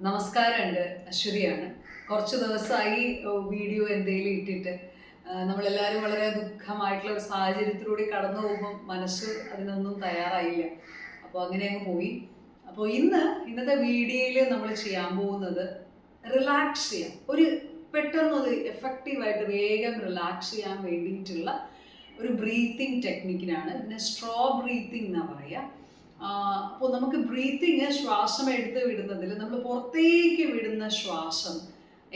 നമസ്കാരമുണ്ട്, അശ്വതിയാണ്. കുറച്ച് ദിവസമായി വീഡിയോ എന്തെങ്കിലും ഇട്ടിട്ട് നമ്മളെല്ലാവരും വളരെ ദുഃഖമായിട്ടുള്ള ഒരു സാഹചര്യത്തിലൂടെ കടന്നു പോകുമ്പോൾ മനസ്സ് അതിനൊന്നും തയ്യാറായില്ല. അപ്പോൾ അങ്ങനെ അങ്ങ് പോയി. അപ്പോൾ ഇന്നത്തെ വീഡിയോയിൽ നമ്മൾ ചെയ്യാൻ പോകുന്നത് റിലാക്സ് ചെയ്യാം, പെട്ടെന്നൊരു എഫക്റ്റീവായിട്ട് വേഗം റിലാക്സ് ചെയ്യാൻ വേണ്ടിയിട്ടുള്ള ഒരു ബ്രീത്തിങ് ടെക്നിക്കിനാണ്. ഇതിനെ സ്ട്രോ ബ്രീത്തിങ് എന്നാണ് പറയുക. അപ്പോൾ നമുക്ക് ബ്രീത്തിങ്, ശ്വാസം എടുത്ത് വിടുന്നതിൽ നമ്മൾ പുറത്തേക്ക് വിടുന്ന ശ്വാസം,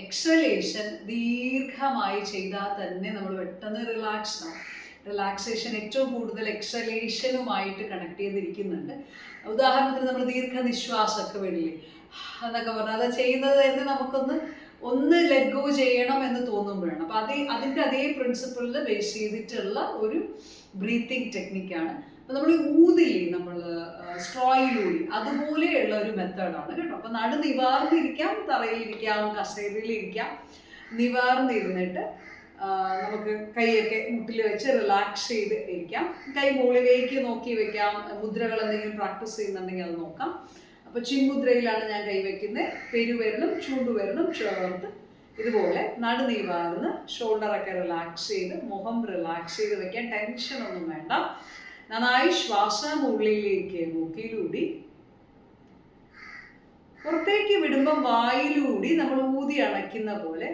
എക്സലേഷൻ ദീർഘമായി ചെയ്താൽ തന്നെ നമ്മൾ പെട്ടെന്ന് റിലാക്സ് ആവും. റിലാക്സേഷൻ ഏറ്റവും കൂടുതൽ എക്സലേഷനുമായിട്ട് കണക്ട് ചെയ്തിരിക്കുന്നുണ്ട്. ഉദാഹരണത്തിന് നമ്മൾ ദീർഘനിശ്വാസമൊക്കെ വിടില്ലേ എന്നൊക്കെ പറഞ്ഞാൽ അത് ചെയ്യുന്നത് തന്നെ ഒന്ന് ലെറ്റ് ഗോ ചെയ്യണം എന്ന് തോന്നുമ്പോഴാണ്. അപ്പോൾ അതിൻ്റെ അതേ പ്രിൻസിപ്പിളിൽ ബേസ് ചെയ്തിട്ടുള്ള ഒരു ബ്രീത്തിങ് ടെക്നിക്കാണ്. അപ്പോൾ നമ്മൾ ഊതില്ലേ, നമ്മൾ സ്ട്രോയിലൂടി, അതുപോലെയുള്ള ഒരു മെത്തേഡാണ് കേട്ടോ. അപ്പോൾ നിവാർന്നിരിക്കാം, തറയിലിരിക്കാം, കസേരയിലിരിക്കാം. നിവാർന്നിരുന്നിട്ട് നമുക്ക് കൈയൊക്കെ മുട്ടിൽ വെച്ച് റിലാക്സ് ചെയ്ത് ഇരിക്കാം. കൈ മുകളിലേക്ക് നോക്കി വെക്കാം. മുദ്രകൾ എന്തെങ്കിലും പ്രാക്ടീസ് ചെയ്യുന്നുണ്ടെങ്കിൽ അത് നോക്കാം. അപ്പോൾ ചിന്മുദ്രയിലാണ് ഞാൻ കൈവയ്ക്കുന്നത്. പെരുവിരലും ചൂണ്ടുവിരലും ചേർത്ത് ഇതുപോലെ നിവാർന്ന് ഷോൾഡറൊക്കെ റിലാക്സ് ചെയ്ത്, മുഖം റിലാക്സ് ചെയ്ത് വെക്കാൻ. ടെൻഷനൊന്നും വേണ്ട. നന്നായി ശ്വാസം ഉള്ളിലേക്ക് മൂക്കിലൂടി, പുറത്തേക്ക് വിടുമ്പം വായിലൂടി നമ്മൾ ഊതി അണയ്ക്കുന്ന പോലെ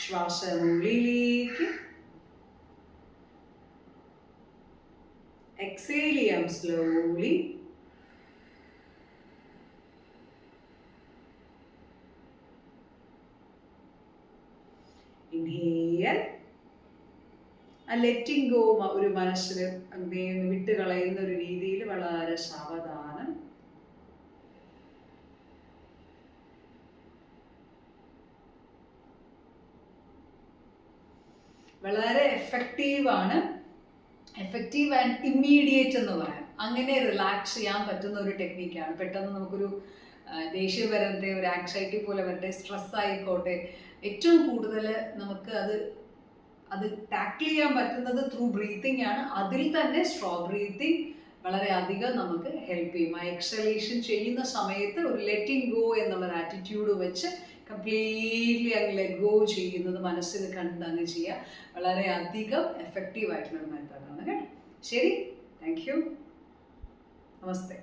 ശ്വാസം ഉള്ളിലേക്ക്, exhale ചെയ്യാം slowly. Inhale. ലെറ്റിംഗ് ഗോ ഒരു മനസ്സിൽ വിട്ടുകളയുന്ന ഒരു രീതിയിൽ വളരെ സാവധാനം. വളരെ എഫക്റ്റീവ് ആൻഡ് ഇമ്മീഡിയറ്റ് എന്ന് പറയാം. അങ്ങനെ റിലാക്സ് ചെയ്യാൻ പറ്റുന്ന ഒരു ടെക്നിക്കാണ്. പെട്ടെന്ന് നമുക്കൊരു ദേഷ്യം വരട്ടെ, ഒരു ആങ്സൈറ്റി പോലെ വരട്ടെ, സ്ട്രെസ് ആയിക്കോട്ടെ, ഏറ്റവും കൂടുതൽ നമുക്ക് അത് ടാക്കിൾ ചെയ്യാൻ പറ്റുന്നത് ത്രൂ ബ്രീത്തിങ് ആണ്. അതിൽ തന്നെ സ്ട്രോ ബ്രീത്തിങ് വളരെ അധികം നമുക്ക് ഹെൽപ്പ് ചെയ്യും. ആ എക്സലേഷൻ ചെയ്യുന്ന സമയത്ത് ഒരു ലെറ്റിംഗ് ഗോ എന്നുള്ളൊരു ആറ്റിറ്റ്യൂഡ് വെച്ച് കംപ്ലീറ്റ്ലി അങ്ങ് ലെറ്റ് ഗോ ചെയ്യുന്നത് മനസ്സിൽ കണ്ട് അങ്ങ് ചെയ്യുക. വളരെ അധികം എഫക്റ്റീവ് ആയിട്ടുള്ളൊരു മെത്തേഡാണ് കേട്ടോ. ശരി, താങ്ക് യു, നമസ്തേ.